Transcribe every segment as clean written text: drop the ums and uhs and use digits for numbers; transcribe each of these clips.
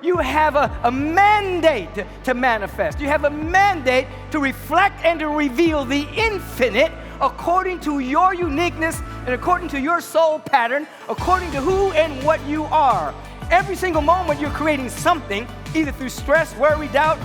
you have a mandate to manifest. You have a mandate to reflect and to reveal the infinite according to your uniqueness and according to your soul pattern, according to who and what you are. Every single moment you're creating something, either through stress, worry, doubt,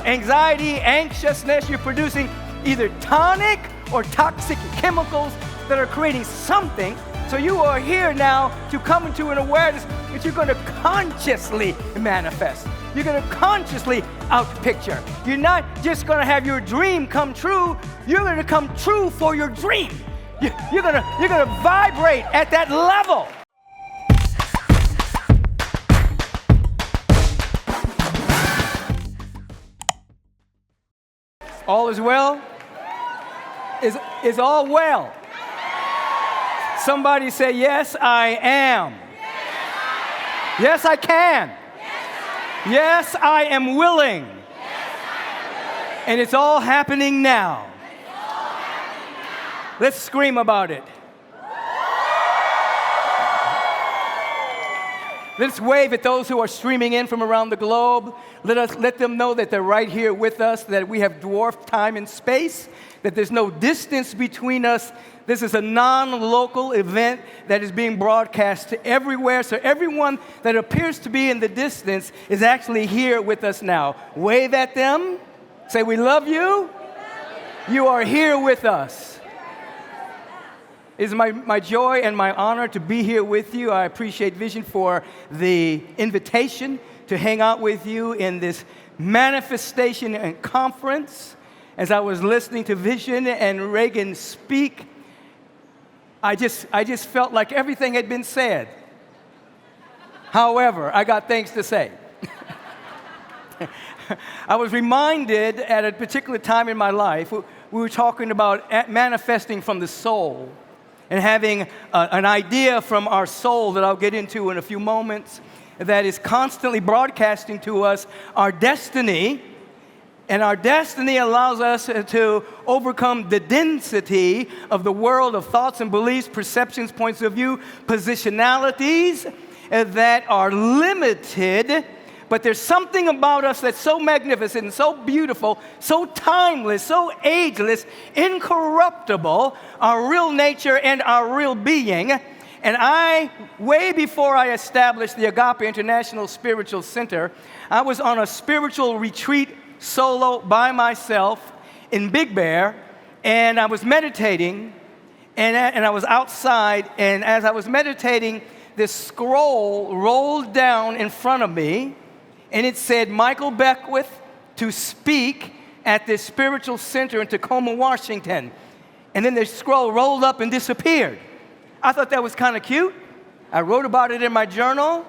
anxiety, anxiousness. You're producing either tonic or toxic chemicals that are creating something. So you are here now to come into an awareness that you're going to consciously manifest. You're going to consciously outpicture. You're not just going to have your dream come true. You're going to come true for your dream. You're going to vibrate at that level. All is well? Is all well? Somebody say, yes, I am. Yes, I can. Yes, I am willing. And it's all happening now. Let's scream about it. Let's wave at those who are streaming in from around the globe. Let them know that they're right here with us, that we have dwarfed time and space, that there's no distance between us. This is a non-local event that is being broadcast to everywhere. So everyone that appears to be in the distance is actually here with us now. Wave at them. Say, we love you. You are here with us. It is my joy and my honor to be here with you. I appreciate Vision for the invitation to hang out with you in this manifestation and conference. As I was listening to Vision and Reagan speak, I just felt like everything had been said. However, I got things to say. I was reminded at a particular time in my life, we were talking about manifesting from the soul and having an idea from our soul that I'll get into in a few moments that is constantly broadcasting to us our destiny. And our destiny allows us to overcome the density of the world of thoughts and beliefs, perceptions, points of view, positionalities that are limited. But there's something about us that's so magnificent and so beautiful, so timeless, so ageless, incorruptible, our real nature and our real being. And way before I established the Agape International Spiritual Center, I was on a spiritual retreat solo by myself in Big Bear, and I was meditating, and I was outside, and as I was meditating, this scroll rolled down in front of me, and it said, Michael Beckwith to speak at this spiritual center in Tacoma, Washington. And then the scroll rolled up and disappeared. I thought that was kind of cute. I wrote about it in my journal.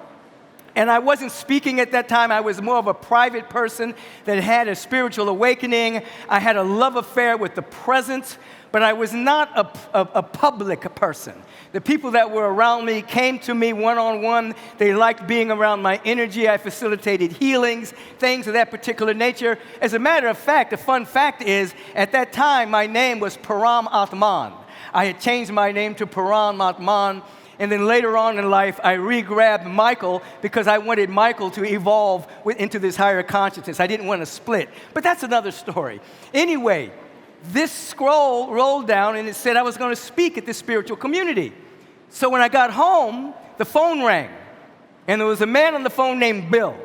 And I wasn't speaking at that time. I was more of a private person that had a spiritual awakening. I had a love affair with the presence, but I was not a public person. The people that were around me came to me one-on-one. They liked being around my energy. I facilitated healings, things of that particular nature. As a matter of fact, the fun fact is, at that time, my name was Param Atman. I had changed my name to Param Atman. And then later on in life, I re-grabbed Michael because I wanted Michael to evolve into this higher consciousness. I didn't want to split. But that's another story. Anyway, this scroll rolled down and it said I was going to speak at this spiritual community. So when I got home, the phone rang. And there was a man on the phone named Bill.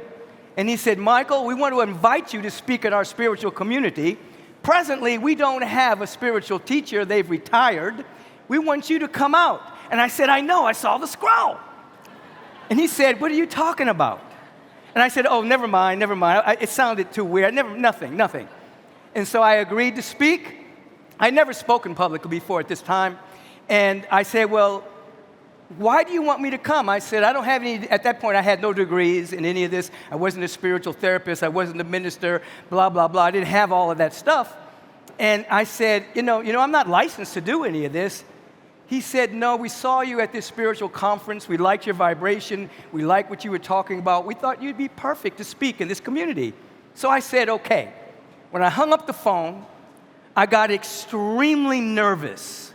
And he said, Michael, we want to invite you to speak at our spiritual community. Presently, we don't have a spiritual teacher. They've retired. We want you to come out. And I said, I know, I saw the scroll. And he said, what are you talking about? And I said, oh, never mind. It sounded too weird. Nothing. And so I agreed to speak. I'd never spoken publicly before at this time. And I said, well, why do you want me to come? I said, I don't have any, at that point I had no degrees in any of this. I wasn't a spiritual therapist. I wasn't a minister, blah, blah, blah. I didn't have all of that stuff. And I said, you know, I'm not licensed to do any of this. He said, no, we saw you at this spiritual conference. We liked your vibration. We liked what you were talking about. We thought you'd be perfect to speak in this community. So I said, okay. When I hung up the phone, I got extremely nervous.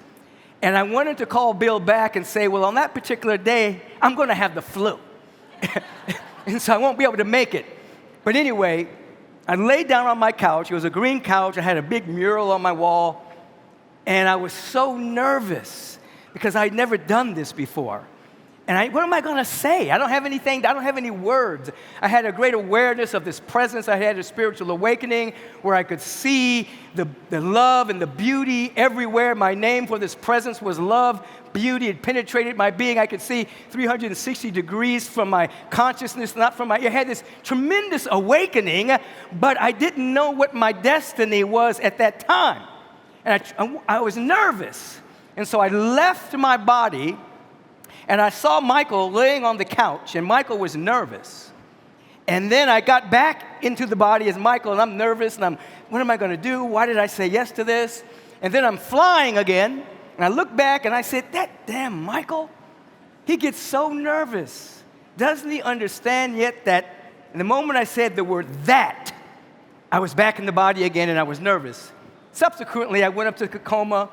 And I wanted to call Bill back and say, well, on that particular day, I'm going to have the flu. and so I won't be able to make it. But anyway, I laid down on my couch. It was a green couch. I had a big mural on my wall, and I was so nervous because I'd never done this before. And what am I going to say? I don't have anything. I don't have any words. I had a great awareness of this presence. I had a spiritual awakening where I could see the love and the beauty everywhere. My name for this presence was love, beauty. It penetrated my being. I could see 360 degrees from my consciousness, not from my... I had this tremendous awakening, but I didn't know what my destiny was at that time. And I was nervous. And so I left my body, and I saw Michael laying on the couch, and Michael was nervous. And then I got back into the body as Michael, and I'm nervous, and what am I going to do? Why did I say yes to this? And then I'm flying again, and I look back, and I said, that damn Michael, he gets so nervous. Doesn't he understand yet that in the moment I said the word that, I was back in the body again, and I was nervous. Subsequently, I went up to Tacoma.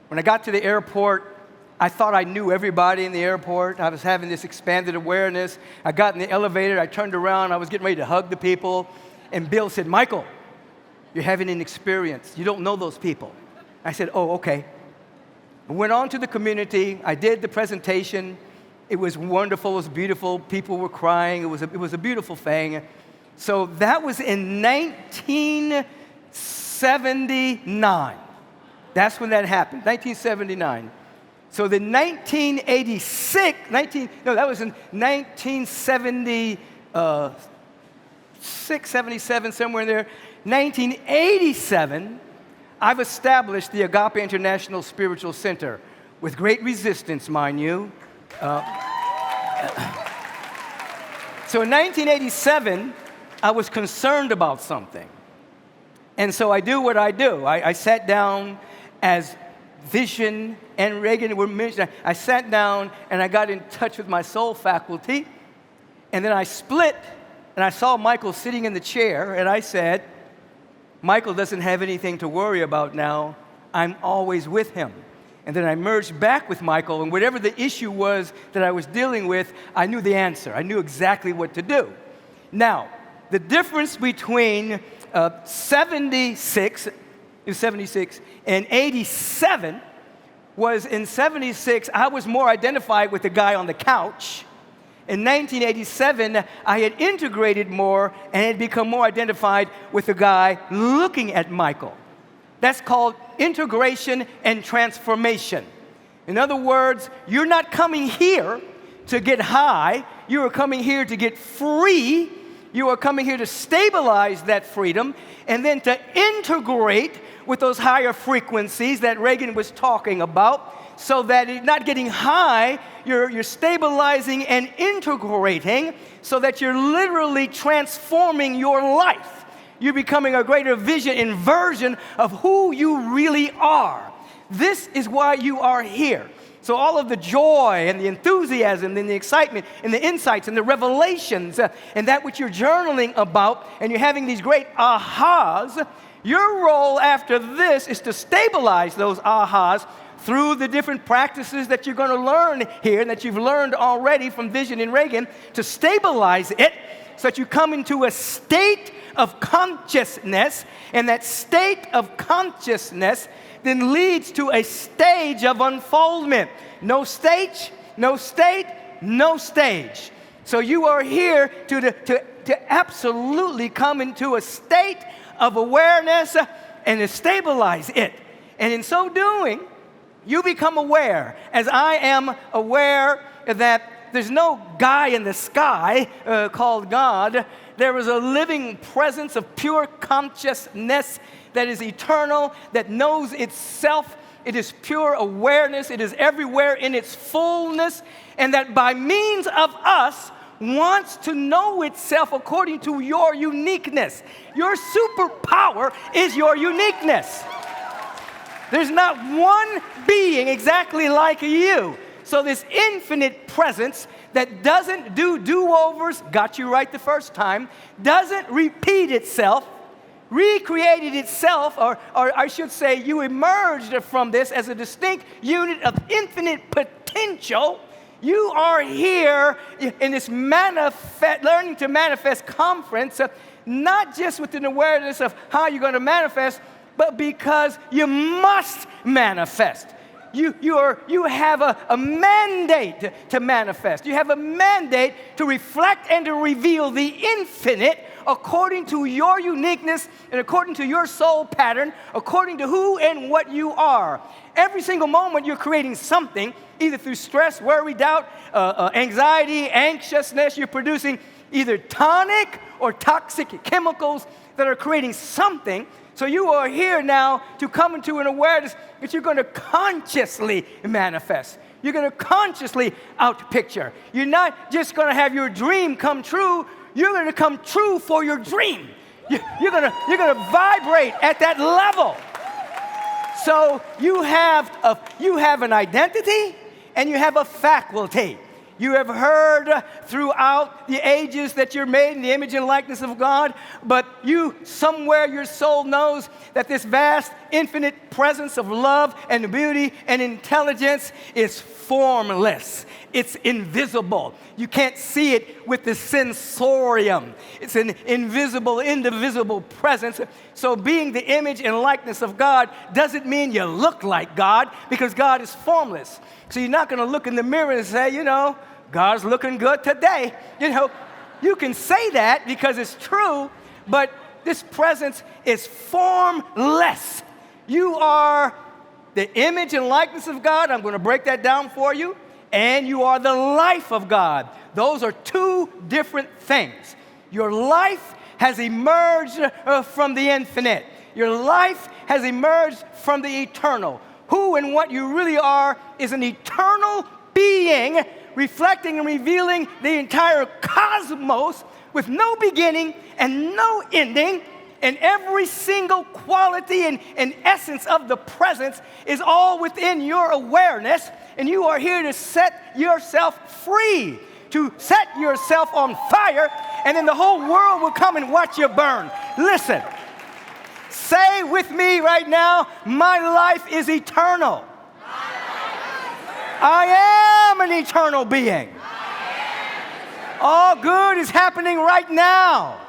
When I got to the airport, I thought I knew everybody in the airport. I was having this expanded awareness. I got in the elevator. I turned around. I was getting ready to hug the people. And Bill said, Michael, you're having an experience. You don't know those people. I said, oh, okay. I went on to the community. I did the presentation. It was wonderful. It was beautiful. People were crying. It was a beautiful thing. So that was in 1979. That's when that happened, 1979. So the 1986, that was in 1976, 77, somewhere in there. 1987, I've established the Agape International Spiritual Center with great resistance, mind you. So in 1987, I was concerned about something. And so I do what I do. I sat down as Vision and Reagan were mentioned. I sat down and I got in touch with my soul faculty. And then I split and I saw Michael sitting in the chair. And I said, Michael doesn't have anything to worry about now. I'm always with him. And then I merged back with Michael. And whatever the issue was that I was dealing with, I knew the answer. I knew exactly what to do. Now, the difference between 76 and 87 was in 76, I was more identified with the guy on the couch. In 1987, I had integrated more and had become more identified with the guy looking at Michael. That's called integration and transformation. In other words, you're not coming here to get high. You are coming here to get free. You are coming here to stabilize that freedom and then to integrate with those higher frequencies that Reagan was talking about, so that you're not getting high, you're stabilizing and integrating so that you're literally transforming your life. You're becoming a greater vision and version of who you really are. This is why you are here. So all of the joy and the enthusiasm and the excitement and the insights and the revelations and that which you're journaling about and you're having these great ahas, your role after this is to stabilize those ahas through the different practices that you're going to learn here and that you've learned already from Vision and Reagan, to stabilize it so that you come into a state of consciousness, and that state of consciousness then leads to a stage of unfoldment. No stage, no state, no stage. So you are here to absolutely come into a state of awareness and to stabilize it. And in so doing, you become aware, as I am aware that there's no guy in the sky called God. There is a living presence of pure consciousness that is eternal, that knows itself. It is pure awareness. It is everywhere in its fullness, and that by means of us wants to know itself according to your uniqueness. Your superpower is your uniqueness. There's not one being exactly like you. So this infinite presence that doesn't do do-overs, got you right the first time, doesn't repeat itself, recreated itself, or I should say you emerged from this as a distinct unit of infinite potential. You are here in this Learning to Manifest conference, not just with an awareness of how you're going to manifest, but because you must manifest. You have a mandate to manifest. You have a mandate to reflect and to reveal the infinite according to your uniqueness and according to your soul pattern, according to who and what you are. Every single moment you're creating something, either through stress, worry, doubt, anxiety, anxiousness. You're producing either tonic or toxic chemicals that are creating something. So you are here now to come into an awareness that you're going to consciously manifest. You're going to consciously outpicture. You're not just going to have your dream come true. You're going to come true for your dream. You're going to vibrate at that level. So you have an identity and you have a faculty. You have heard throughout the ages that you're made in the image and likeness of God, but somewhere your soul knows that this vast, infinite presence of love and beauty and intelligence is formless. It's invisible. You can't see it with the sensorium. It's an invisible, indivisible presence. So being the image and likeness of God doesn't mean you look like God, because God is formless. So you're not going to look in the mirror and say, God's looking good today. You can say that because it's true, but this presence is formless. You are the image and likeness of God. I'm going to break that down for you. And you are the life of God. Those are two different things. Your life has emerged from the infinite. Your life has emerged from the eternal. Who and what you really are is an eternal being, reflecting and revealing the entire cosmos with no beginning and no ending. And every single quality and essence of the presence is all within your awareness. And you are here to set yourself free, to set yourself on fire, and then the whole world will come and watch you burn. Listen, say with me right now, my life is eternal. I am an eternal being. All good is happening right now.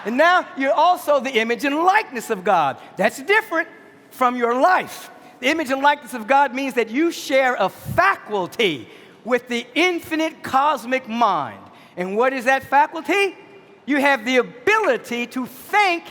And now you're also the image and likeness of God. That's different from your life. The image and likeness of God means that you share a faculty with the infinite cosmic mind. And what is that faculty? You have the ability to think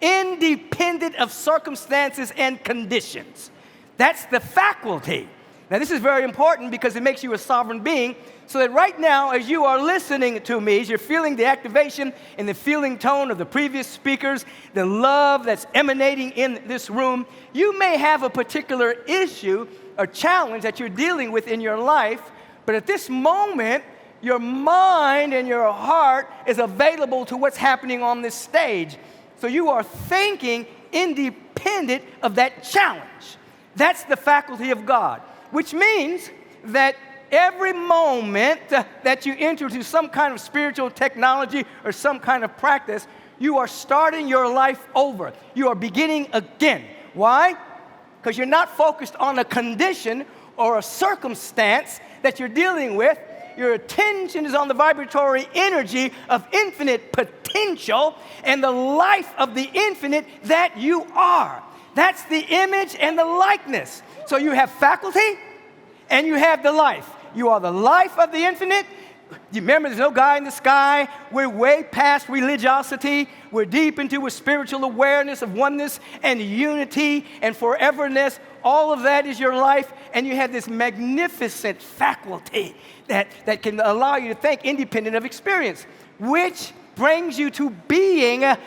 independent of circumstances and conditions. That's the faculty. Now, this is very important because it makes you a sovereign being, so that right now, as you are listening to me, as you're feeling the activation and the feeling tone of the previous speakers, the love that's emanating in this room, you may have a particular issue or challenge that you're dealing with in your life, but at this moment, your mind and your heart is available to what's happening on this stage. So you are thinking independent of that challenge. That's the faculty of God, which means that every moment that you enter into some kind of spiritual technology or some kind of practice, you are starting your life over. You are beginning again. Why? Because you're not focused on a condition or a circumstance that you're dealing with. Your attention is on the vibratory energy of infinite potential and the life of the infinite that you are. That's the image and the likeness. So you have faculty and you have the life. You are the life of the infinite. You remember, there's no God in the sky. We're way past religiosity. We're deep into a spiritual awareness of oneness and unity and foreverness. All of that is your life, and you have this magnificent faculty that can allow you to think independent of experience, which brings you to being a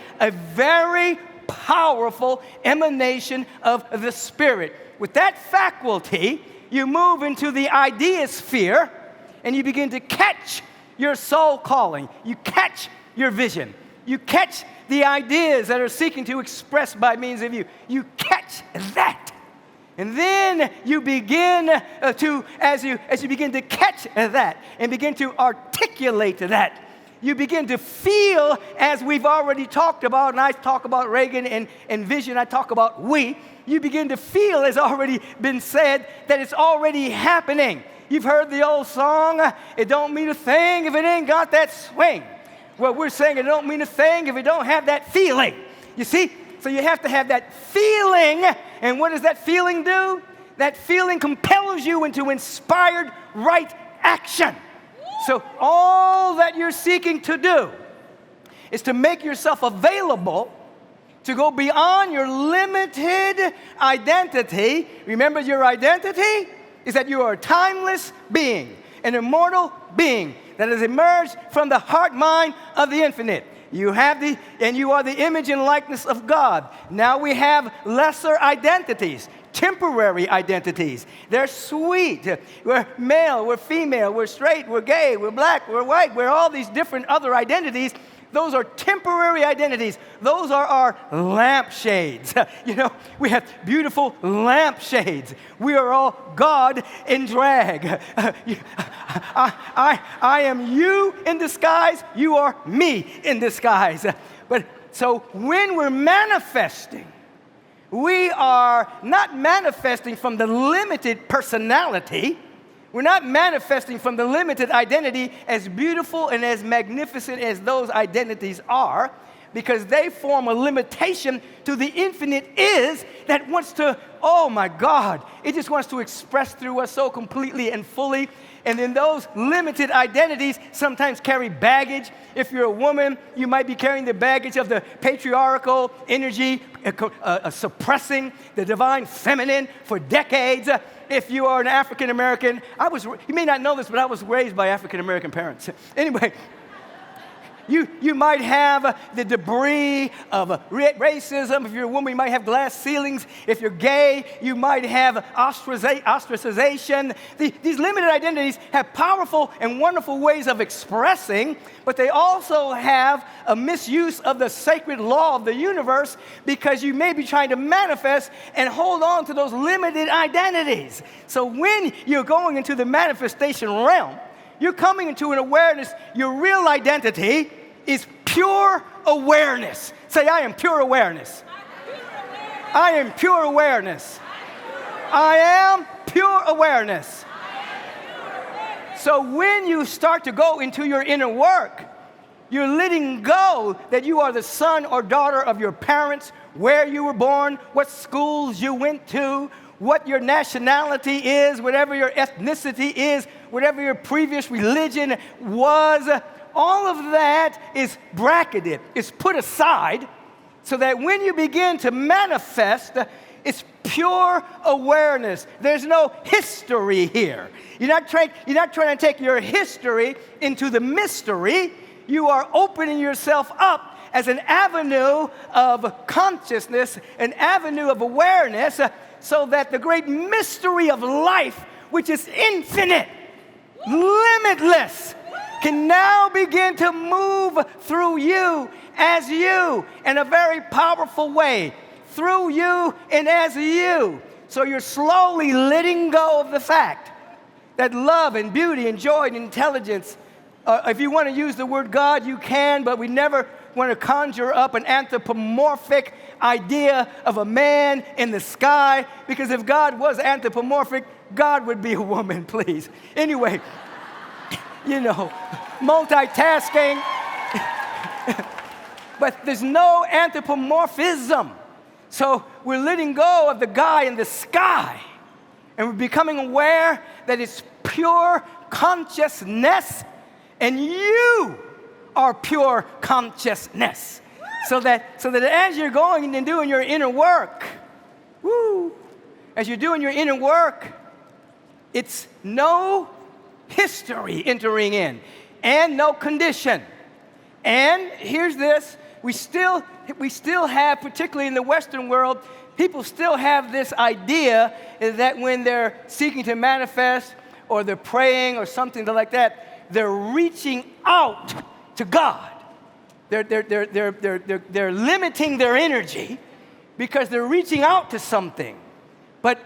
very powerful emanation of the Spirit. With that faculty, you move into the idea sphere, and you begin to catch your soul calling. You catch your vision. You catch the ideas that are seeking to express by means of you. You catch that. And then you begin as you begin to catch that and begin to articulate that, you begin to feel, as we've already talked about, and I talk about Reagan and vision, I talk about we, you begin to feel, as already been said, that it's already happening. You've heard the old song, it don't mean a thing if it ain't got that swing. Well, we're saying it don't mean a thing if it don't have that feeling. You see? So you have to have that feeling, and what does that feeling do? That feeling compels you into inspired right action. So all that you're seeking to do is to make yourself available to go beyond your limited identity. Remember, your identity is that you are a timeless being, an immortal being that has emerged from the heart mind of the infinite. You are the image and likeness of God. Now we have lesser identities, temporary identities. They're sweet. We're male, we're female, we're straight, we're gay, we're black, we're white, we're all these different other identities. Those are temporary identities. Those are our lampshades. We have beautiful lampshades. We are all God in drag. I am you in disguise. You are me in disguise. But so when we're manifesting, we are not manifesting from the limited personality. We're not manifesting from the limited identity, as beautiful and as magnificent as those identities are, because they form a limitation to the infinite is that wants to, oh my God, it just wants to express through us so completely and fully. And then those limited identities sometimes carry baggage. If you're a woman, you might be carrying the baggage of the patriarchal energy, suppressing the divine feminine for decades. If you are an African American, you may not know this, but I was raised by African American parents. Anyway, you might have the debris of racism. If you're a woman, you might have glass ceilings. If you're gay, you might have ostracization. These limited identities have powerful and wonderful ways of expressing, but they also have a misuse of the sacred law of the universe, because you may be trying to manifest and hold on to those limited identities. So when you're going into the manifestation realm, you're coming into an awareness. Your real identity is pure awareness. Say, I am pure awareness. I am pure awareness. I am pure awareness. So when you start to go into your inner work, you're letting go that you are the son or daughter of your parents, where you were born, what schools you went to, what your nationality is, whatever your ethnicity is, whatever your previous religion was. All of that is bracketed, is put aside, so that when you begin to manifest, it's pure awareness. There's no history here. You're not trying to take your history into the mystery. You are opening yourself up as an avenue of consciousness, an avenue of awareness, so that the great mystery of life, which is infinite, limitless, can now begin to move through you as you in a very powerful way. Through you and as you. So you're slowly letting go of the fact that love and beauty and joy and intelligence, if you want to use the word God, you can, but we never want to conjure up an anthropomorphic idea of a man in the sky, because if God was anthropomorphic, God would be a woman, please. Anyway, multitasking. But there's no anthropomorphism. So we're letting go of the guy in the sky, and we're becoming aware that it's pure consciousness, and you are pure consciousness. So that as you're going and doing your inner work, as you're doing your inner work, it's no history entering in, and no condition. And here's this, we still have, particularly in the Western world, people still have this idea that when they're seeking to manifest, or they're praying or something like that, they're reaching out to God. They're limiting their energy because they're reaching out to something. But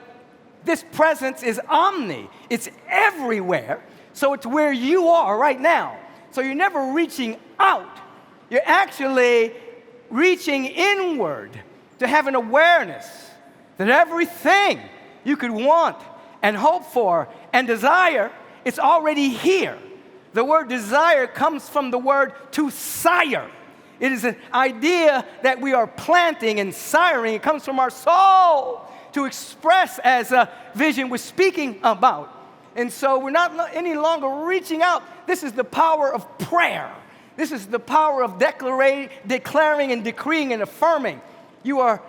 this presence is omni. It's everywhere. So it's where you are right now. So you're never reaching out. You're actually reaching inward to have an awareness that everything you could want and hope for and desire, it's already here. The word desire comes from the word to sire. It is an idea that we are planting and siring. It comes from our soul to express as a vision was speaking about. And so we're not any longer reaching out. This is the power of prayer. This is the power of declaring and decreeing and affirming. You are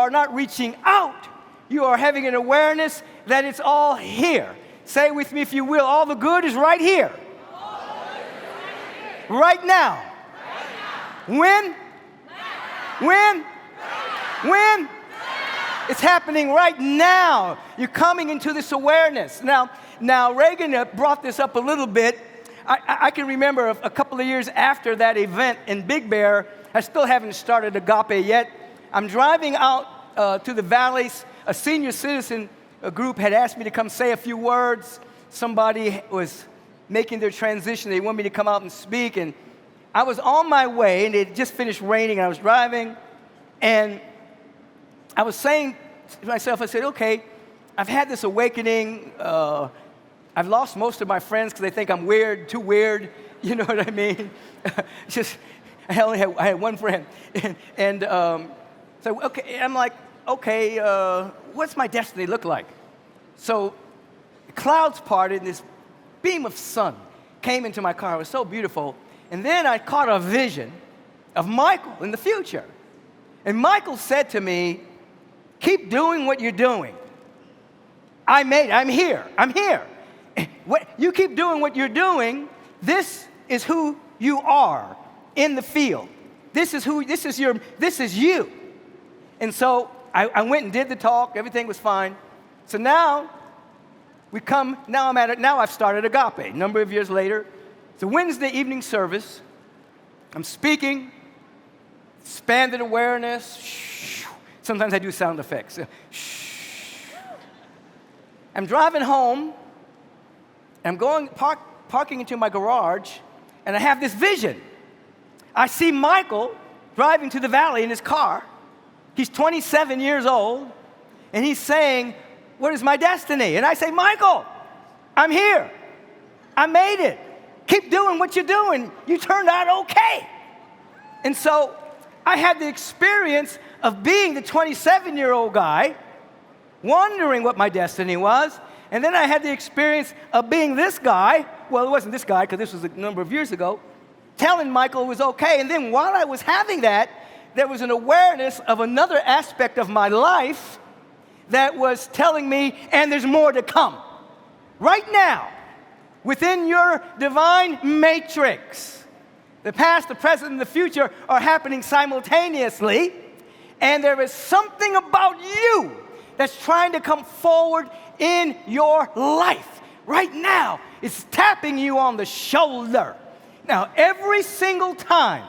not reaching out. You are having an awareness that it's all here. Say with me if you will, all the good is right here. Right now. When? When? When? It's happening right now. You're coming into this awareness. Now Reagan brought this up a little bit. I can remember a couple of years after that event in Big Bear. I still haven't started Agape yet. I'm driving out to the valleys. A senior citizen group had asked me to come say a few words. Somebody was making their transition. They wanted me to come out and speak. And I was on my way, and it just finished raining, and I was driving. And I was saying to myself, I said, okay, I've had this awakening. I've lost most of my friends because they think I'm weird, too weird. You know what I mean? I had one friend. So, okay, I'm like, okay, what's my destiny look like? So the clouds parted, and this beam of sun came into my car. It was so beautiful. And then I caught a vision of Michael in the future. And Michael said to me, keep doing what you're doing. I'm here. You keep doing what you're doing. This is who you are in the field. This is you. And so I went and did the talk. Everything was fine. So now I've started Agape. A number of years later, it's a Wednesday evening service. I'm speaking, expanded awareness. Sometimes I do sound effects. I'm driving home. I'm parking into my garage, and I have this vision. I see Michael driving to the valley in his car. He's 27 years old, and he's saying, what is my destiny? And I say, Michael, I'm here. I made it. Keep doing what you're doing. You turned out okay. And so I had the experience of being the 27-year-old guy, wondering what my destiny was. And then I had the experience of being this guy. Well, it wasn't this guy because this was a number of years ago, telling Michael it was okay. And then while I was having that, there was an awareness of another aspect of my life that was telling me, and there's more to come. Right now, within your divine matrix, the past, the present, and the future are happening simultaneously. And there is something about you that's trying to come forward in your life. Right now, it's tapping you on the shoulder. Now, every single time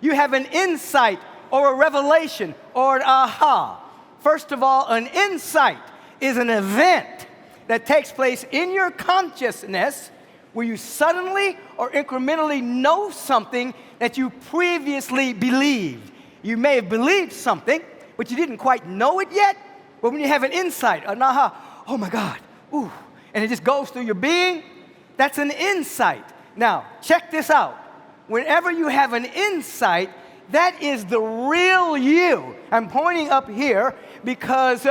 you have an insight or a revelation or an aha, first of all, an insight is an event that takes place in your consciousness where you suddenly or incrementally know something that you previously believed. You may have believed something, but you didn't quite know it yet. But when you have an insight, an aha, oh my God, ooh, and it just goes through your being, that's an insight. Now, check this out. Whenever you have an insight, that is the real you. I'm pointing up here because,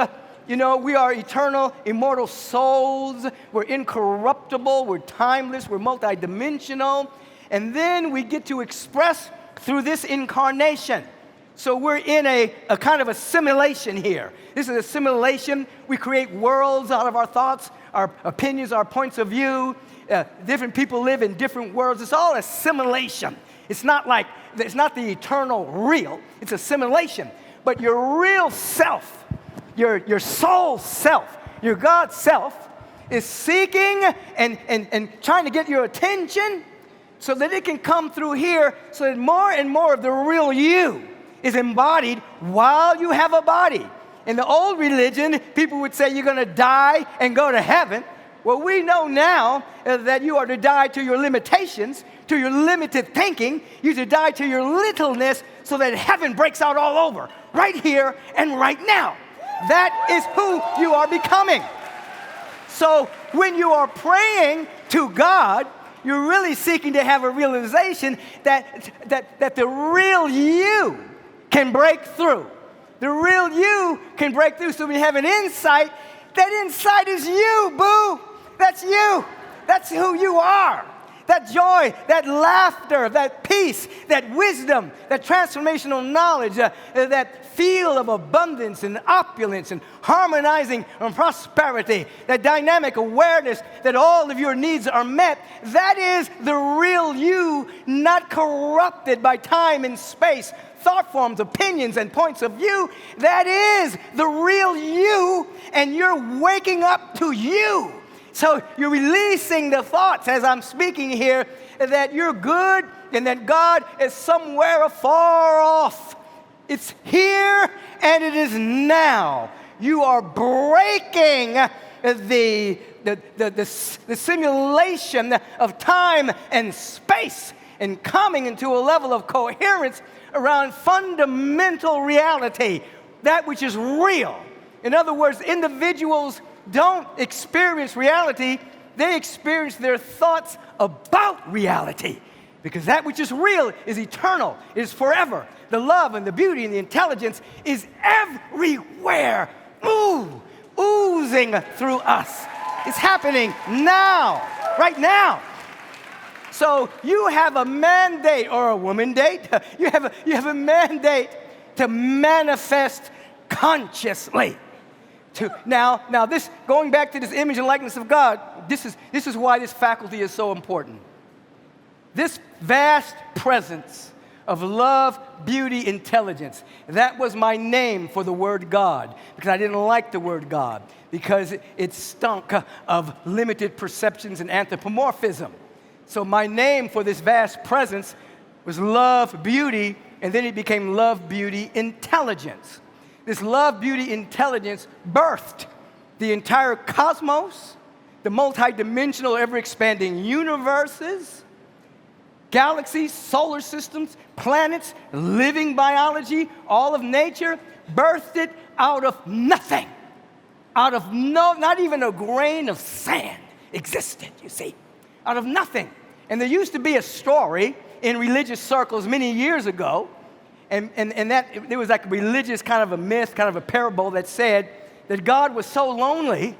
we are eternal, immortal souls. We're incorruptible. We're timeless. We're multidimensional. And then we get to express through this incarnation. So we're in a kind of a simulation here. This is a simulation. We create worlds out of our thoughts, our opinions, our points of view. Different people live in different worlds. It's all a simulation. It's not the eternal real. It's a simulation. But your real self, your soul self, your God self is seeking and trying to get your attention so that it can come through here so that more and more of the real you is embodied while you have a body. In the old religion, people would say you're going to die and go to heaven. Well, we know now that you are to die to your limitations to your limited thinking. You need to die to your littleness so that heaven breaks out all over, right here and right now. That is who you are becoming. So when you are praying to God, you're really seeking to have a realization that the real you can break through. The real you can break through. So when you have an insight, that insight is you, boo. That's you. That's who you are. That joy, that laughter, that peace, that wisdom, that transformational knowledge, that feel of abundance and opulence and harmonizing and prosperity, that dynamic awareness that all of your needs are met, that is the real you, not corrupted by time and space, thought forms, opinions, and points of view. That is the real you, and you're waking up to you. So you're releasing the thoughts as I'm speaking here that you're good and that God is somewhere afar off. It's here and it is now. You are breaking the simulation of time and space and coming into a level of coherence around fundamental reality, that which is real. In other words, individuals don't experience reality, they experience their thoughts about reality. Because that which is real is eternal, is forever. The love and the beauty and the intelligence is everywhere, oozing through us. It's happening now, right now. So you have a mandate, or a woman date, you have a mandate to manifest consciously. Now this, going back to this image and likeness of God, this is why this faculty is so important. This vast presence of love, beauty, intelligence, that was my name for the word God, because I didn't like the word God, because it stunk of limited perceptions and anthropomorphism. So my name for this vast presence was love, beauty, and then it became love, beauty, intelligence. This love, beauty, intelligence birthed the entire cosmos, the multidimensional, ever-expanding universes, galaxies, solar systems, planets, living biology, all of nature, birthed it out of nothing. Out of not even a grain of sand existed, you see, out of nothing. And there used to be a story in religious circles many years ago, and that there was like a religious kind of a myth, kind of a parable that said that God was so lonely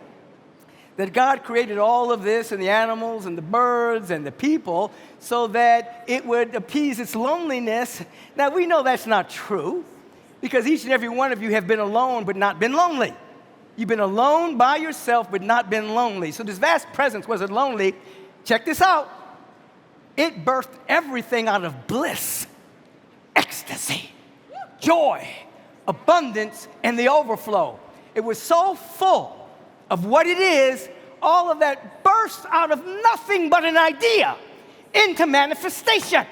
that God created all of this and the animals and the birds and the people so that it would appease its loneliness. Now, we know that's not true because each and every one of you have been alone but not been lonely. You've been alone by yourself but not been lonely. So this vast presence wasn't lonely. Check this out. It birthed everything out of bliss, ecstasy, joy, abundance, and the overflow. It was so full of what it is, all of that burst out of nothing but an idea into manifestation.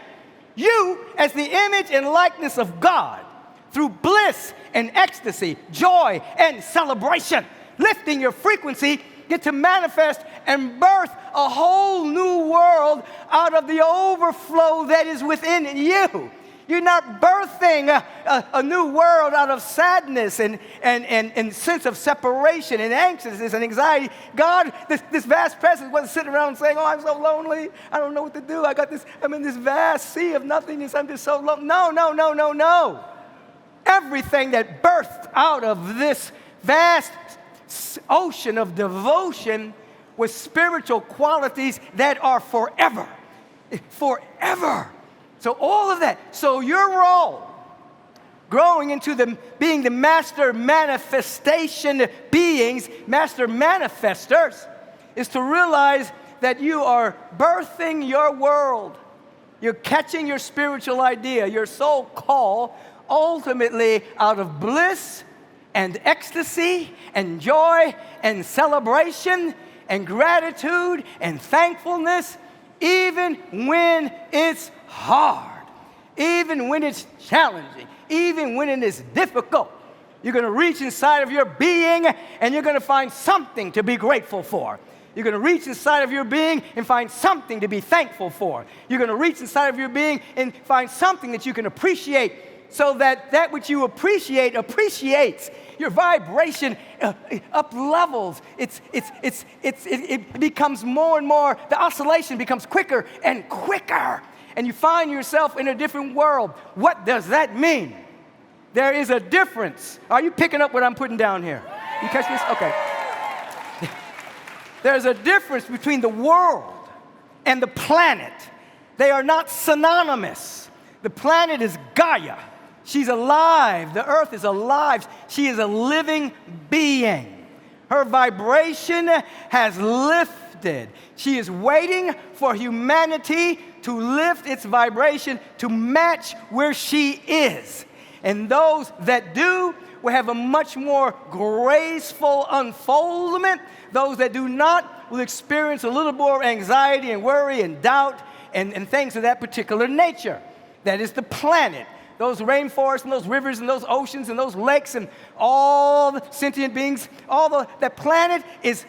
You, as the image and likeness of God, through bliss and ecstasy, joy and celebration, lifting your frequency, get to manifest and birth a whole new world out of the overflow that is within you. You're not birthing a new world out of sadness and sense of separation and anxiousness and anxiety. God, this vast presence wasn't sitting around saying, oh, I'm so lonely. I don't know what to do. I'm in this vast sea of nothingness. I'm just so lonely. No. Everything that birthed out of this vast ocean of devotion was spiritual qualities that are forever. Forever. So all of that. So your role, growing into being the master manifestation beings, master manifestors, is to realize that you are birthing your world. You're catching your spiritual idea, your soul call, ultimately out of bliss and ecstasy and joy and celebration and gratitude and thankfulness, even when it's hard, even when it's challenging, even when it is difficult. You're going to reach inside of your being and you're going to find something to be grateful for. You're going to reach inside of your being and find something to be thankful for. You're going to reach inside of your being and find something that you can appreciate, so that that which you appreciate appreciates. Your vibration up levels. It becomes more and more, the oscillation becomes quicker and quicker. And you find yourself in a different world. What does that mean? There is a difference. Are you picking up what I'm putting down here? You catch this? Okay. There's a difference between the world and the planet. They are not synonymous. The planet is Gaia. She's alive. The earth is alive. She is a living being. Her vibration has lifted. She is waiting for humanity to lift its vibration to match where she is. And those that do will have a much more graceful unfoldment. Those that do not will experience a little more anxiety and worry and doubt and things of that particular nature. That is the planet. Those rainforests and those rivers and those oceans and those lakes and all the sentient beings, that planet is,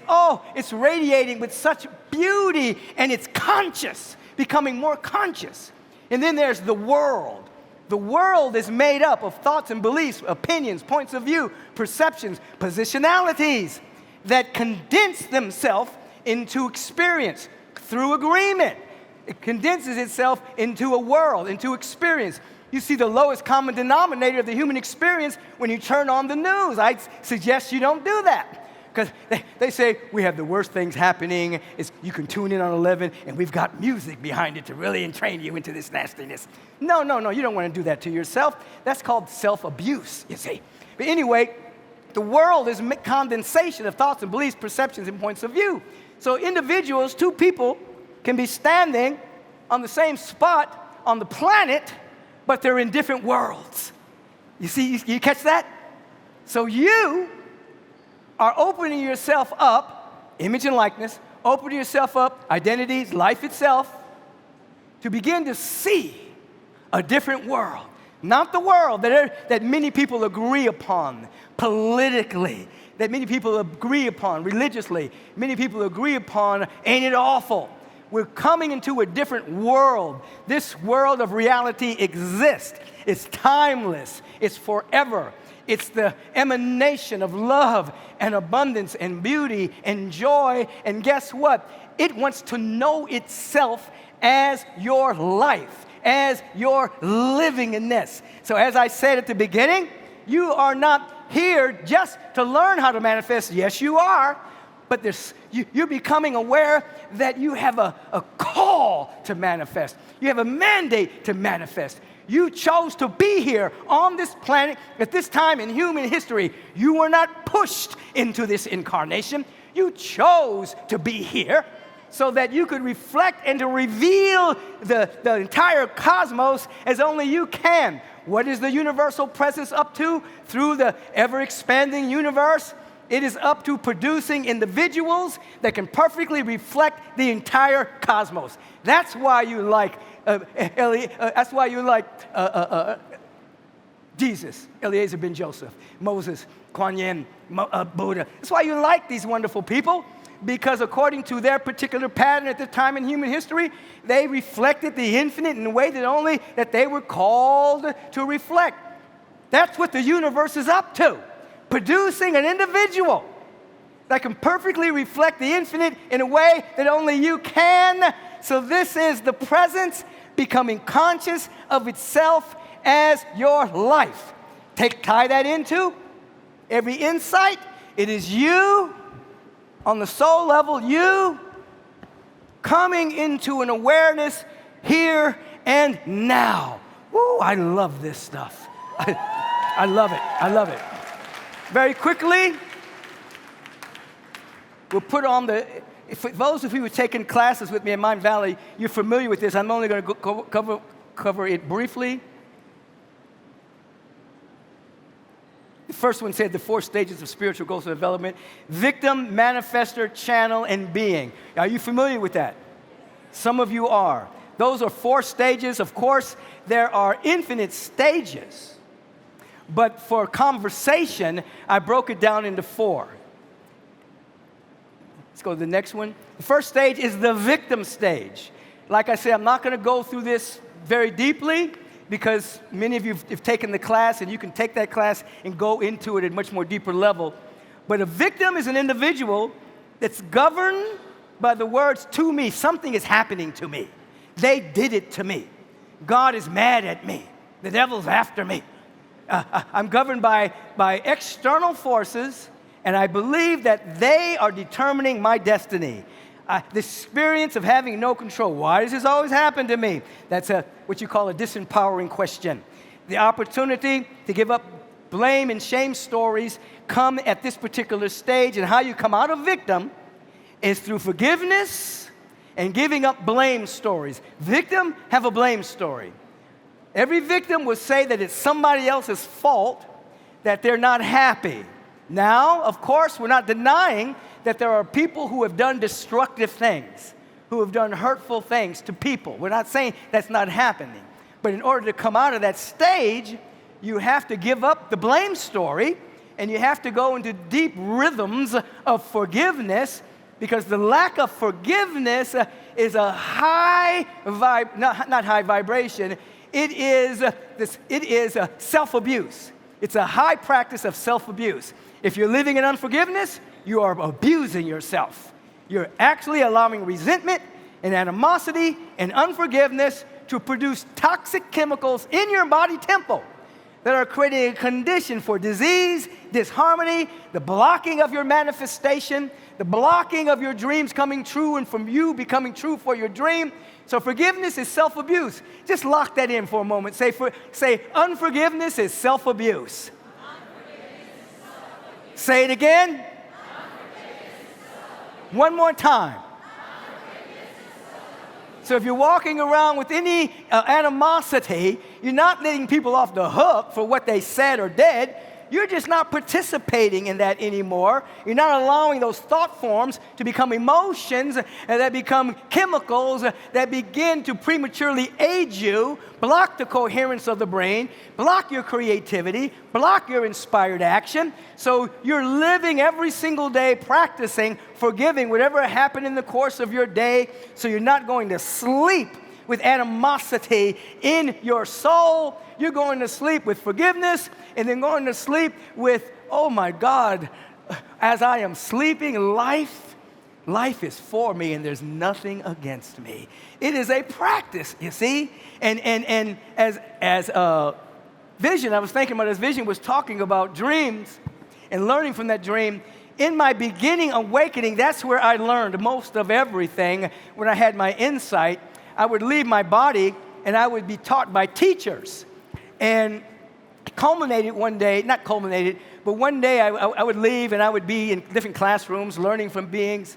it's radiating with such beauty, and it's conscious, becoming more conscious. And then there's the world. The world is made up of thoughts and beliefs, opinions, points of view, perceptions, positionalities that condense themselves into experience through agreement. It condenses itself into a world, into experience. You see the lowest common denominator of the human experience when you turn on the news. I suggest you don't do that, because they say we have the worst things happening. You can tune in on 11, and we've got music behind it to really entrain you into this nastiness. No, you don't want to do that to yourself. That's called self-abuse, you see. But anyway, the world is a condensation of thoughts and beliefs, perceptions, and points of view. So individuals, two people, can be standing on the same spot on the planet, but they're in different worlds. You see, you catch that? So you are opening yourself up, image and likeness, opening yourself up, identities, life itself, to begin to see a different world. Not the world that many people agree upon politically, that many people agree upon religiously, many people agree upon, ain't it awful? We're coming into a different world. This world of reality exists. It's timeless. It's forever. It's the emanation of love and abundance and beauty and joy. And guess what? It wants to know itself as your life, as your living in this. So as I said at the beginning, you are not here just to learn how to manifest. Yes, you are. But you're becoming aware that you have a call to manifest. You have a mandate to manifest. You chose to be here on this planet at this time in human history. You were not pushed into this incarnation. You chose to be here so that you could reflect and to reveal the entire cosmos as only you can. What is the universal presence up to through the ever-expanding universe? It is up to producing individuals that can perfectly reflect the entire cosmos. That's why you like Jesus, Eliezer ben Joseph, Moses, Kuan Yin, Buddha. That's why you like these wonderful people, because according to their particular pattern at the time in human history, they reflected the infinite in a way that they were called to reflect. That's what the universe is up to. Producing an individual that can perfectly reflect the infinite in a way that only you can. So this is the presence becoming conscious of itself as your life. Tie that into every insight. It is you on the soul level, you coming into an awareness here and now. Woo, I love this stuff. I love it. I love it. Very quickly, we'll put on for those of you who have taken classes with me at Mindvalley, you're familiar with this. I'm only going to cover it briefly. The first one said the 4 stages of spiritual growth and development: victim, manifester, channel, and being. Are you familiar with that? Some of you are. Those are 4 stages. Of course, there are infinite stages. But for conversation, I broke it down into 4. Let's go to the next one. The first stage is the victim stage. Like I said, I'm not going to go through this very deeply because many of you have taken the class, and you can take that class and go into it at a much more deeper level. But a victim is an individual that's governed by the words to me. Something is happening to me. They did it to me. God is mad at me. The devil's after me. I'm governed by external forces, and I believe that they are determining my destiny. The experience of having no control. Why does this always happen to me? That's what you call a disempowering question. The opportunity to give up blame and shame stories come at this particular stage, and how you come out of victim is through forgiveness and giving up blame stories. Victim have a blame story. Every victim will say that it's somebody else's fault that they're not happy. Now, of course, we're not denying that there are people who have done destructive things, who have done hurtful things to people. We're not saying that's not happening. But in order to come out of that stage, you have to give up the blame story, and you have to go into deep rhythms of forgiveness, because the lack of forgiveness is a not high vibration. It is self-abuse. It's a high practice of self-abuse. If you're living in unforgiveness, you are abusing yourself. You're actually allowing resentment and animosity and unforgiveness to produce toxic chemicals in your body temple that are creating a condition for disease, disharmony, the blocking of your manifestation, the blocking of your dreams coming true, and from you becoming true for your dream. So forgiveness is self-abuse. Just lock that in for a moment. Say unforgiveness is self-abuse. Say it again. One more time. So if you're walking around with any animosity, you're not letting people off the hook for what they said or did. You're just not participating in that anymore. You're not allowing those thought forms to become emotions and that become chemicals that begin to prematurely age you, block the coherence of the brain, block your creativity, block your inspired action. So you're living every single day practicing forgiving whatever happened in the course of your day, so you're not going to sleep with animosity in your soul. You're going to sleep with forgiveness, and then going to sleep with, oh my God, as I am sleeping, life is for me, and there's nothing against me. It is a practice, you see? And as vision, I was thinking about this vision was talking about dreams and learning from that dream. In my beginning awakening, that's where I learned most of everything. When I had my insight, I would leave my body, and I would be taught by teachers. And culminated one day, not culminated, but one day I would leave, and I would be in different classrooms learning from beings.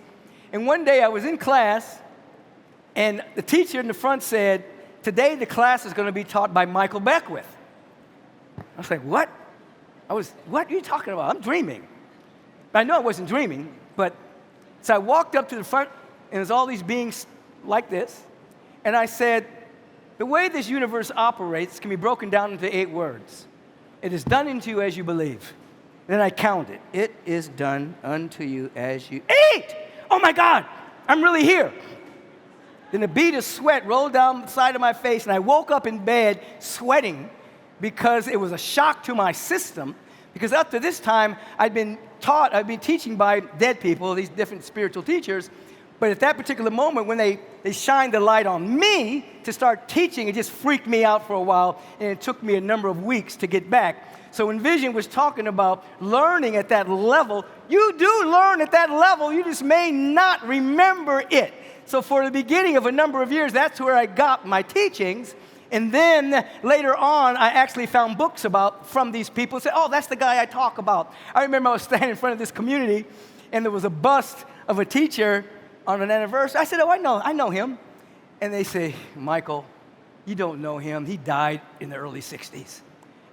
And one day I was in class, and the teacher in the front said, "Today the class is going to be taught by Michael Beckwith." I was like, what? What are you talking about? I'm dreaming. But I know I wasn't dreaming, so I walked up to the front, and there's all these beings like this. And I said, the way this universe operates can be broken down into 8 words. It is done unto you as you believe. Then I counted. It is done unto you as you... 8! Oh my God, I'm really here. Then a bead of sweat rolled down the side of my face, and I woke up in bed sweating because it was a shock to my system. Because up to this time, I'd been teaching by dead people, these different spiritual teachers. But at that particular moment, when they shined the light on me to start teaching, it just freaked me out for a while, and it took me a number of weeks to get back. So when Vision was talking about learning at that level, you do learn at that level, you just may not remember it. So for the beginning of a number of years, that's where I got my teachings. And then later on, I actually found books from these people and said, oh, that's the guy I talk about. I remember I was standing in front of this community, and there was a bust of a teacher on an anniversary. I said, oh, I know him. And they say, Michael, you don't know him. He died in the early 60s.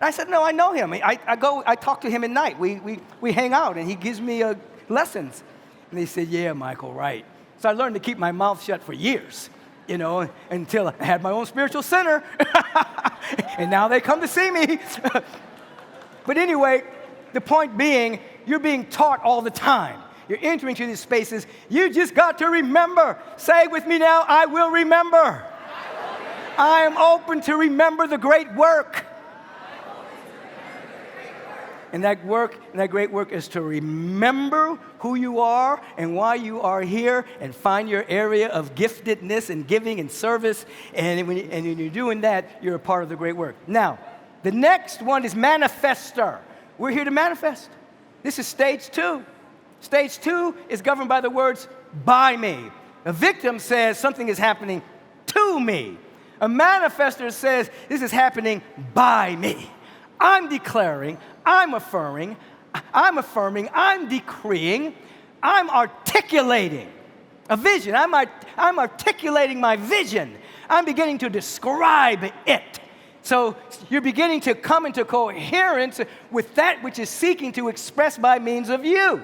And I said, no, I know him. I talk to him at night. We hang out, and he gives me lessons. And they said, yeah, Michael, right. So I learned to keep my mouth shut for years, until I had my own spiritual center. And now they come to see me. But anyway, the point being, you're being taught all the time. You're entering into these spaces. You just got to remember. Say it with me now, I will remember. I am open to remember the great work. And that great work is to remember who you are and why you are here and find your area of giftedness and giving and service. And when you're doing that, you're a part of the great work. Now, the next one is manifester. We're here to manifest. This is stage 2. Stage 2 is governed by the words, by me. A victim says something is happening to me. A manifester says this is happening by me. I'm declaring, I'm affirming, I'm decreeing, I'm articulating a vision. I'm articulating my vision. I'm beginning to describe it. So you're beginning to come into coherence with that which is seeking to express by means of you.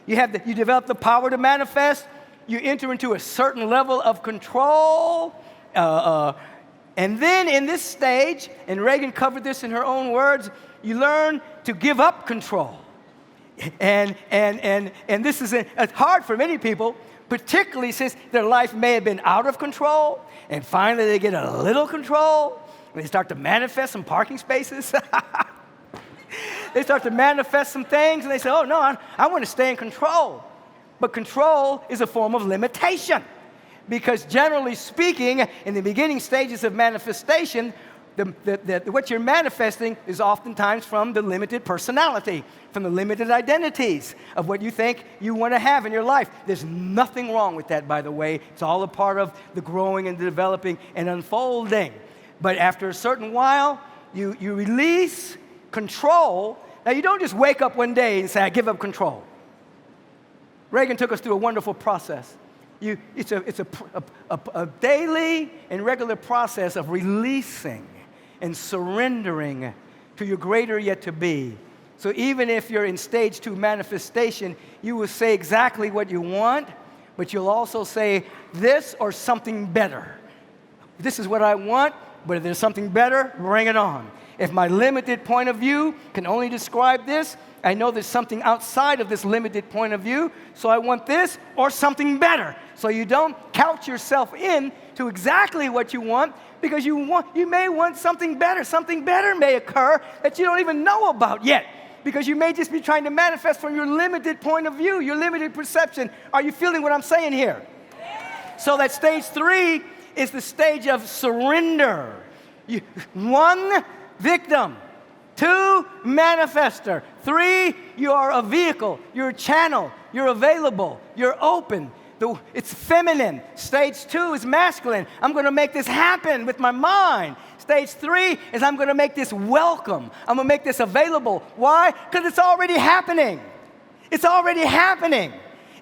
You develop the power to manifest. You enter into a certain level of control. And then in this stage, and Reagan covered this in her own words, you learn to give up control. And this is it's hard for many people, particularly since their life may have been out of control, and finally they get a little control, and they start to manifest some parking spaces. They start to manifest some things, and they say, oh, no, I want to stay in control. But control is a form of limitation. Because generally speaking, in the beginning stages of manifestation, what you're manifesting is oftentimes from the limited personality, from the limited identities of what you think you want to have in your life. There's nothing wrong with that, by the way. It's all a part of the growing and developing and unfolding. But after a certain while, you release control. Now, you don't just wake up one day and say, I give up control. Reagan took us through a wonderful process. It's a daily and regular process of releasing and surrendering to your greater yet to be. So even if you're in stage 2 manifestation, you will say exactly what you want, but you'll also say this or something better. This is what I want, but if there's something better, bring it on. If my limited point of view can only describe this, I know there's something outside of this limited point of view, so I want this or something better. So you don't couch yourself in to exactly what you want, because you may want something better. Something better may occur that you don't even know about yet, because you may just be trying to manifest from your limited point of view, your limited perception. Are you feeling what I'm saying here? So that stage 3 is the stage of surrender. 1, victim. 2, manifester. 3, you are a vehicle. You're a channel. You're available. You're open. It's feminine. Stage 2 is masculine. I'm going to make this happen with my mind. Stage 3 is I'm going to make this welcome. I'm going to make this available. Why? Because it's already happening. It's already happening.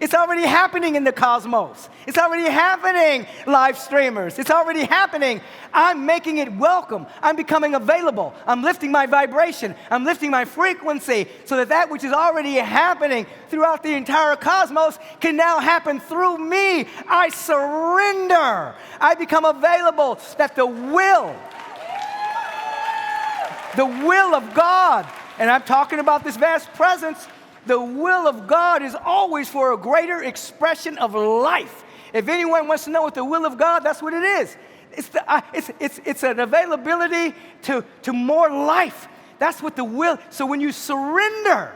It's already happening in the cosmos. It's already happening, live streamers. It's already happening. I'm making it welcome. I'm becoming available. I'm lifting my vibration. I'm lifting my frequency so that which is already happening throughout the entire cosmos can now happen through me. I surrender. I become available that the will of God, and I'm talking about this vast presence, the will of God is always for a greater expression of life. If anyone wants to know what the will of God, that's what it is. It's an availability to more life. That's what the will. So when you surrender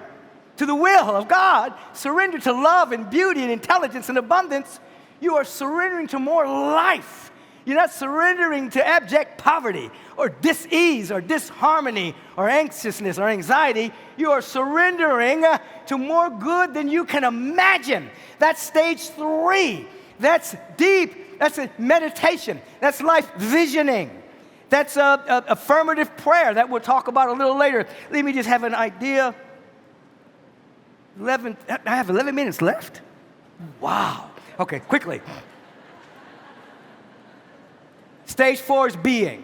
to the will of God, surrender to love and beauty and intelligence and abundance, you are surrendering to more life. You're not surrendering to abject poverty or dis-ease or disharmony or anxiousness or anxiety. You are surrendering to more good than you can imagine. That's stage 3. That's deep. That's a meditation. That's life visioning. That's a affirmative prayer that we'll talk about a little later. Let me just have an idea. I have 11 minutes left? Wow. Okay, quickly. Stage 4 is being.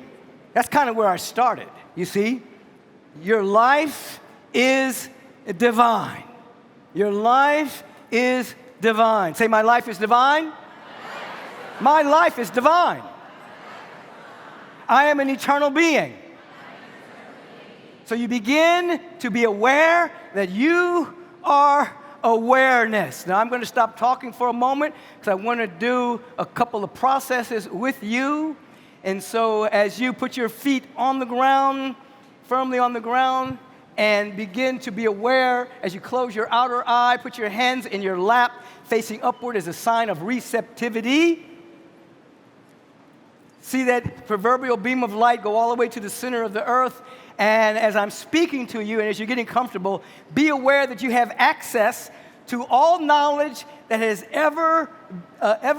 That's kind of where I started, you see. Your life is divine. Your life is divine. Say, my life is divine. My life is divine. I am an eternal being. So you begin to be aware that you are awareness. Now, I'm going to stop talking for a moment because I want to do a couple of processes with you. And so as you put your feet on the ground, firmly on the ground, and begin to be aware as you close your outer eye, put your hands in your lap facing upward as a sign of receptivity. See that proverbial beam of light go all the way to the center of the earth. And as I'm speaking to you and as you're getting comfortable, be aware that you have access to all knowledge that has ever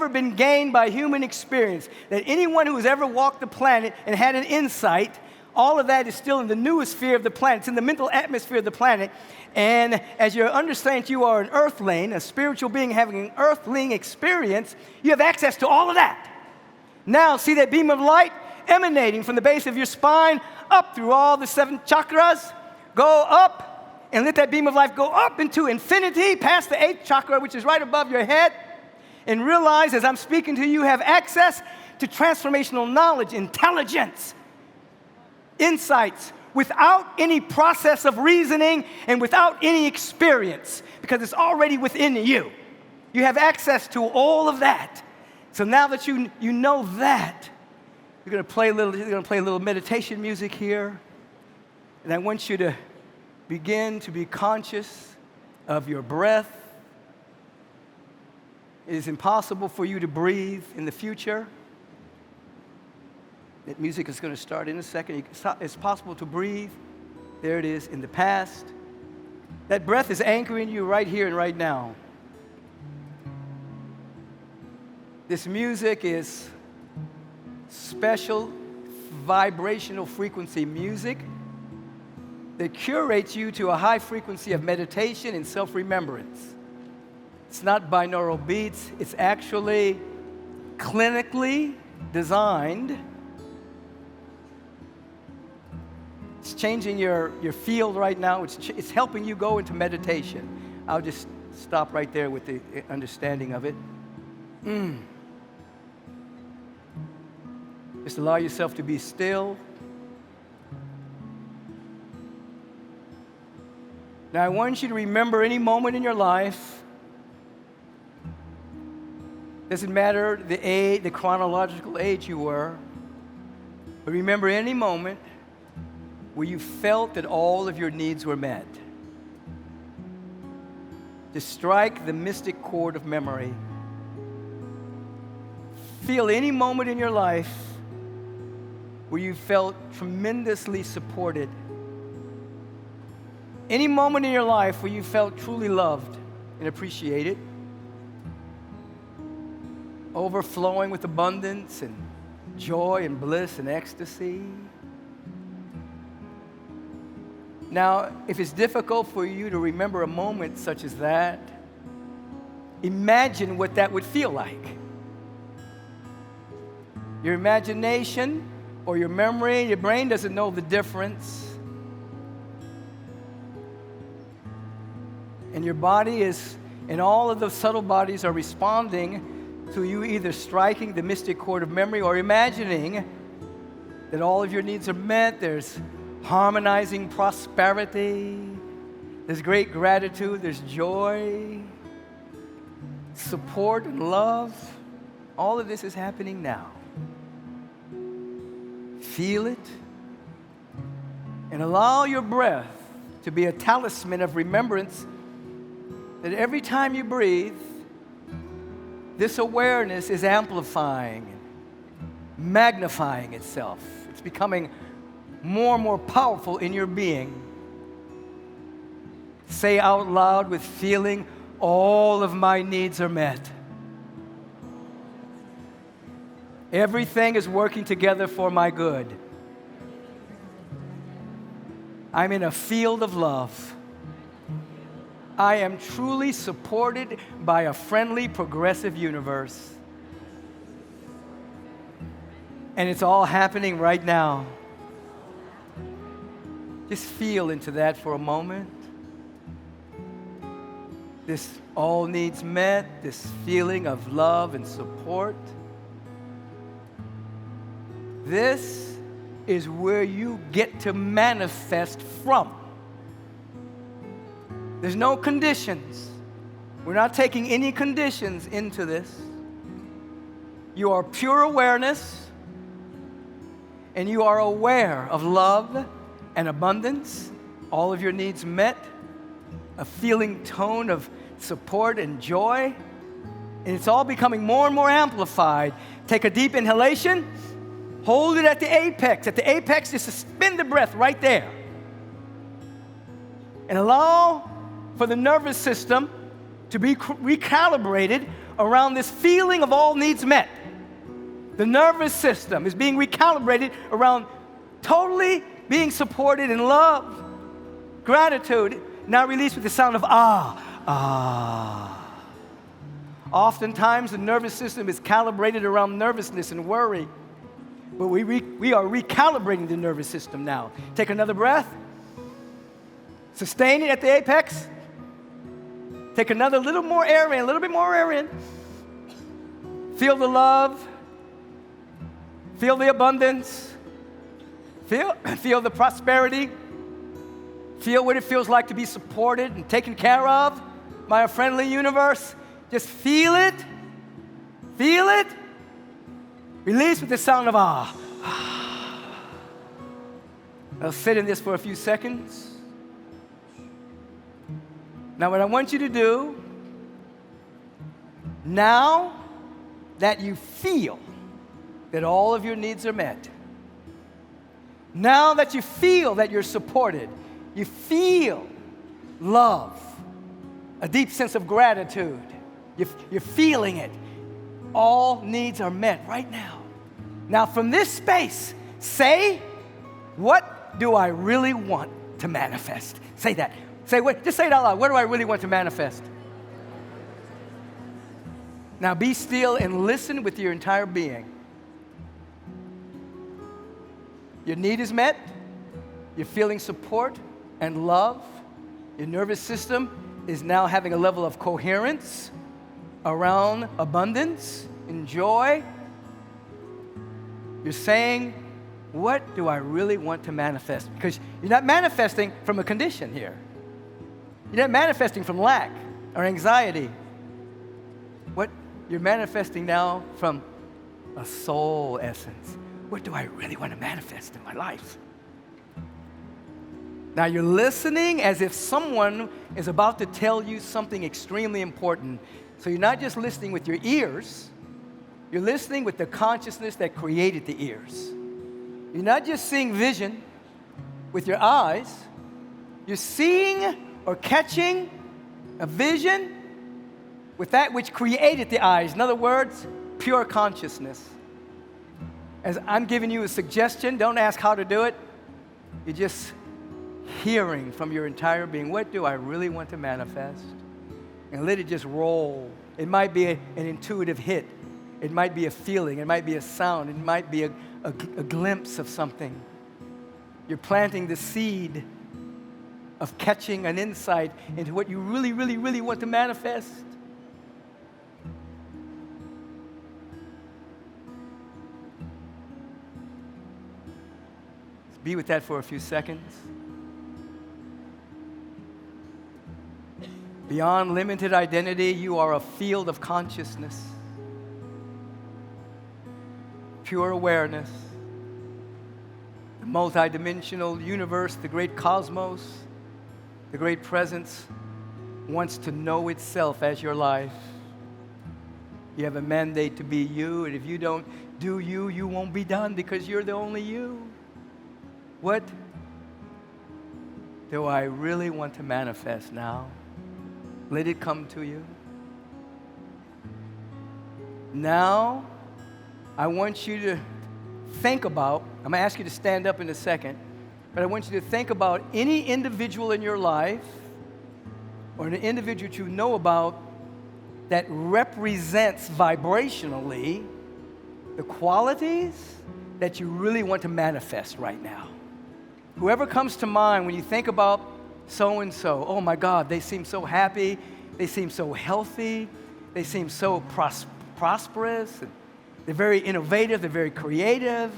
been gained by human experience. That anyone who has ever walked the planet and had an insight, all of that is still in the noosphere of the planet. It's in the mental atmosphere of the planet. And as you understand you are an earthling, a spiritual being having an earthling experience, you have access to all of that. Now, see that beam of light emanating from the base of your spine up through all the 7 chakras. Go up and let that beam of light go up into infinity, past the 8th chakra, which is right above your head. And realize, as I'm speaking to you, you have access to transformational knowledge, intelligence, insights, without any process of reasoning and without any experience, because it's already within you. You have access to all of that. So now that you know that, you're going to play a little meditation music here. And I want you to begin to be conscious of your breath. It is impossible for you to breathe in the future. That music is going to start in a second. It's possible to breathe. There it is in the past. That breath is anchoring you right here and right now. This music is special vibrational frequency music that curates you to a high frequency of meditation and self-remembrance. It's not binaural beats. It's actually clinically designed. It's changing your field right now. It's helping you go into meditation. I'll just stop right there with the understanding of it. Just allow yourself to be still. Now, I want you to remember any moment in your life. Doesn't matter the age, the chronological age you were, but remember any moment where you felt that all of your needs were met. Just strike the mystic chord of memory. Feel any moment in your life where you felt tremendously supported. Any moment in your life where you felt truly loved and appreciated. Overflowing with abundance and joy and bliss and ecstasy. Now, if it's difficult for you to remember a moment such as that, imagine what that would feel like. Your imagination or your memory, your brain doesn't know the difference. And your body is, and all of the subtle bodies are responding to you either striking the mystic chord of memory or imagining that all of your needs are met. There's harmonizing prosperity. There's great gratitude. There's joy, support, and love. All of this is happening now. Feel it. And allow your breath to be a talisman of remembrance that every time you breathe, this awareness is amplifying, magnifying itself. It's becoming more and more powerful in your being. Say out loud with feeling, all of my needs are met. Everything is working together for my good. I'm in a field of love. I am truly supported by a friendly, progressive universe. And it's all happening right now. Just feel into that for a moment. This all needs met, this feeling of love and support. This is where you get to manifest from. There's no conditions. We're not taking any conditions into this. You are pure awareness, and you are aware of love and abundance, all of your needs met, a feeling tone of support and joy, and it's all becoming more and more amplified. Take a deep inhalation, hold it at the apex. At the apex, just suspend the breath right there. And allow for the nervous system to be recalibrated around this feeling of all needs met. The nervous system is being recalibrated around totally being supported in love, gratitude, now released with the sound of ah, ah. Oftentimes, the nervous system is calibrated around nervousness and worry, but we are recalibrating the nervous system now. Take another breath. Sustain it at the apex. Take another little more air in, a little bit more air in. Feel the love. Feel the abundance. Feel the prosperity. Feel what it feels like to be supported and taken care of by a friendly universe. Just feel it. Feel it. Release with the sound of ah. I'll sit in this for a few seconds. Now, what I want you to do, now that you feel that all of your needs are met, now that you feel that you're supported, you feel love, a deep sense of gratitude, you're feeling it, all needs are met right now. Now, from this space, say, what do I really want to manifest? Say that. Say what? Just say it out loud. What do I really want to manifest? Now be still and listen with your entire being. Your need is met. You're feeling support and love. Your nervous system is now having a level of coherence around abundance and joy. You're saying, what do I really want to manifest? Because you're not manifesting from a condition here. You're not manifesting from lack or anxiety. What you're manifesting now from a soul essence. What do I really want to manifest in my life? Now you're listening as if someone is about to tell you something extremely important. So you're not just listening with your ears, you're listening with the consciousness that created the ears. You're not just seeing vision with your eyes, you're seeing or catching a vision with that which created the eyes. In other words, pure consciousness. As I'm giving you a suggestion, don't ask how to do it. You're just hearing from your entire being, what do I really want to manifest? And let it just roll. It might be an intuitive hit. It might be a feeling. It might be a sound. It might be a glimpse of something. You're planting the seed of catching an insight into what you really, really, really want to manifest. Let's be with that for a few seconds. Beyond limited identity, you are a field of consciousness, pure awareness, the multidimensional universe, the great cosmos. The great presence wants to know itself as your life. You have a mandate to be you, and if you don't do you, you won't be done because you're the only you. What do I really want to manifest now? Let it come to you. Now, I want you to think about, I'm going to ask you to stand up in a second, but I want you to think about any individual in your life or an individual that you know about that represents vibrationally the qualities that you really want to manifest right now. Whoever comes to mind when you think about so-and-so, oh my God, they seem so happy, they seem so healthy, they seem so prosperous, and they're very innovative, they're very creative.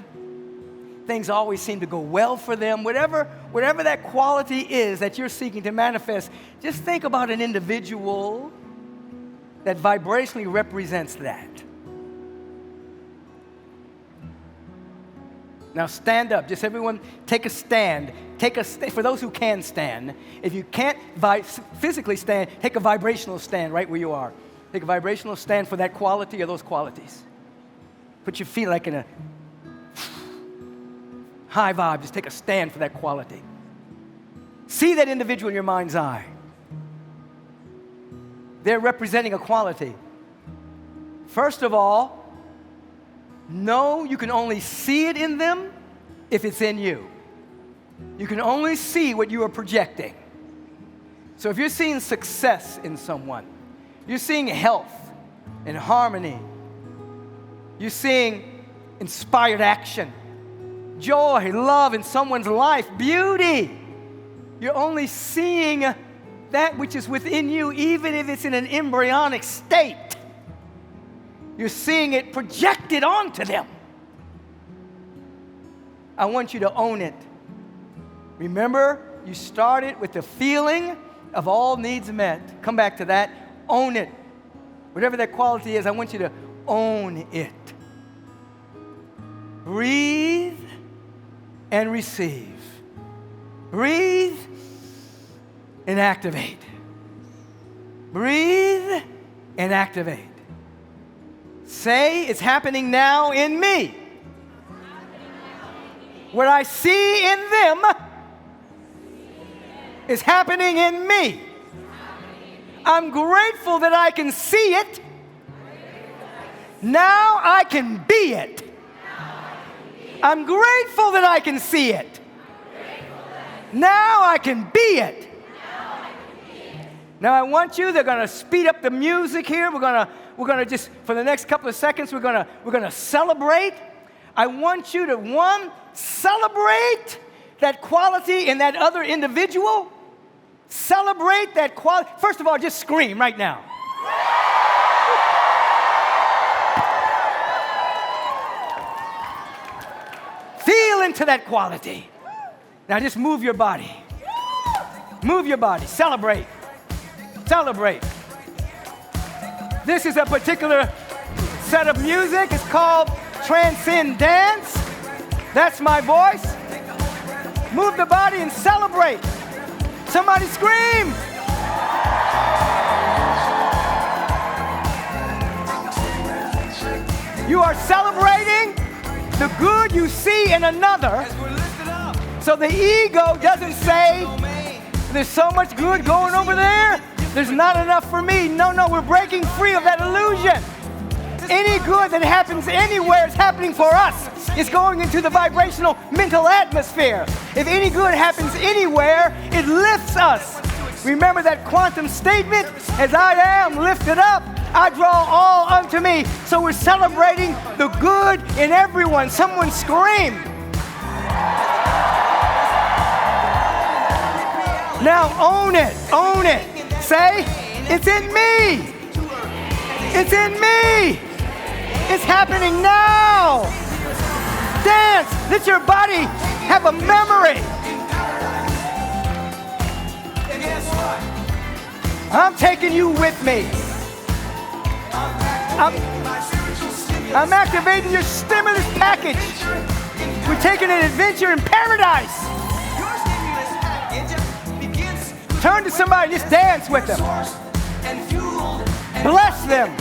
Things always seem to go well for them. Whatever that quality is that you're seeking to manifest, just think about an individual that vibrationally represents that. Now stand up. Just everyone take a stand. For those who can stand. If you can't physically stand, take a vibrational stand right where you are. Take a vibrational stand for that quality or those qualities. Put your feet like in a high vibe. Just take a stand for that quality. See that individual in your mind's eye. They're representing a quality. First of all, know you can only see it in them if it's in you. You can only see what you are projecting. So if you're seeing success in someone, you're seeing health and harmony, you're seeing inspired action, joy, love in someone's life, beauty, you're only seeing that which is within you, even if it's in an embryonic state. You're seeing it projected onto them. I want you to own it. Remember, you started with the feeling of all needs met. Come back to that. Own it. Whatever that quality is, I want you to own it. Breathe and receive. Breathe and activate. Breathe and activate. Say, it's happening now in me. What I see in them is happening in me. I'm grateful that I can see it. Now I can be it. I'm grateful that I can see it. Now I can be it. Now I want you, they're going to speed up the music here. We're going to just, for the next couple of seconds, we're going to celebrate. I want you to, one, celebrate that quality in that other individual. Celebrate that quality. First of all, just scream right now. Feel into that quality. Now just move your body. Move your body. Celebrate. Celebrate. This is a particular set of music. It's called Transcending. That's my voice. Move the body and celebrate. Somebody scream. You are celebrating the good you see in another. So the ego doesn't say, there's so much good going over there, there's not enough for me. No, we're breaking free of that illusion. Any good that happens anywhere is happening for us. It's going into the vibrational mental atmosphere. If any good happens anywhere, it lifts us. Remember that quantum statement? As I am lifted up, I draw all unto me. So we're celebrating the good in everyone. Someone scream. Now own it. Own it. Say, it's in me. It's in me. It's happening now. Dance. Let your body have a memory. I'm taking you with me. I'm activating your stimulus package. We're taking an adventure in paradise. Turn to somebody, just dance with them. Bless them.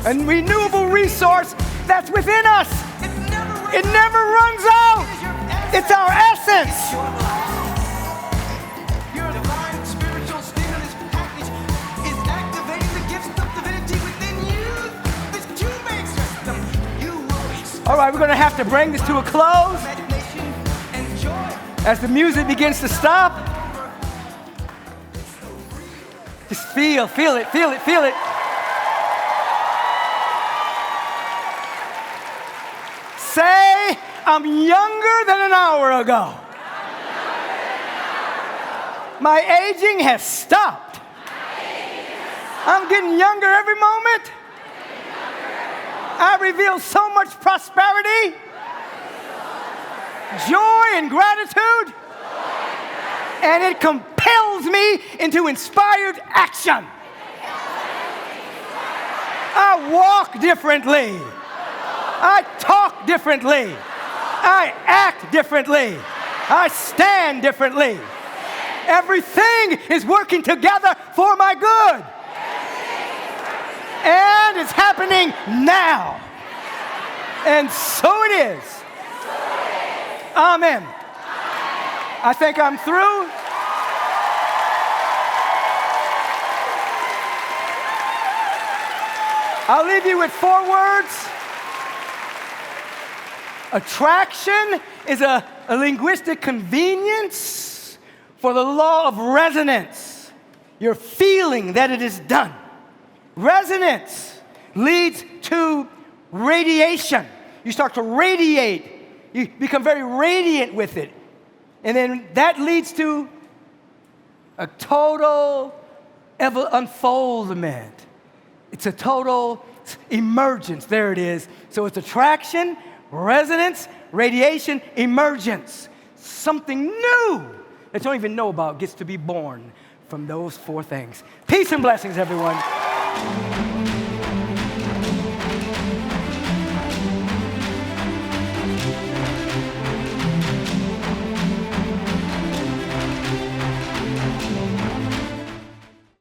A renewable resource that's within us. It never runs out. It's our essence. Your divine spiritual stimulus package is activating the gifts of divinity within you. This two-make system. All right, we're going to have to bring this to a close. As the music begins to stop, just feel it, feel it, feel it. Say, I'm younger than an hour ago. My aging has stopped. I'm getting younger every moment. I reveal so much prosperity, joy and gratitude, and it compels moves me into inspired action. I walk differently. I talk differently. I act differently. I stand differently. Everything is working together for my good. And it's happening now. And so it is. Amen. I think I'm through. I'll leave you with 4 words. Attraction is a linguistic convenience for the law of resonance. You're feeling that it is done. Resonance leads to radiation. You start to radiate. You become very radiant with it. And then that leads to a total unfoldment. It's a total emergence. There it is. So it's attraction, resonance, radiation, emergence. Something new that you don't even know about gets to be born from those 4 things. Peace and blessings, everyone.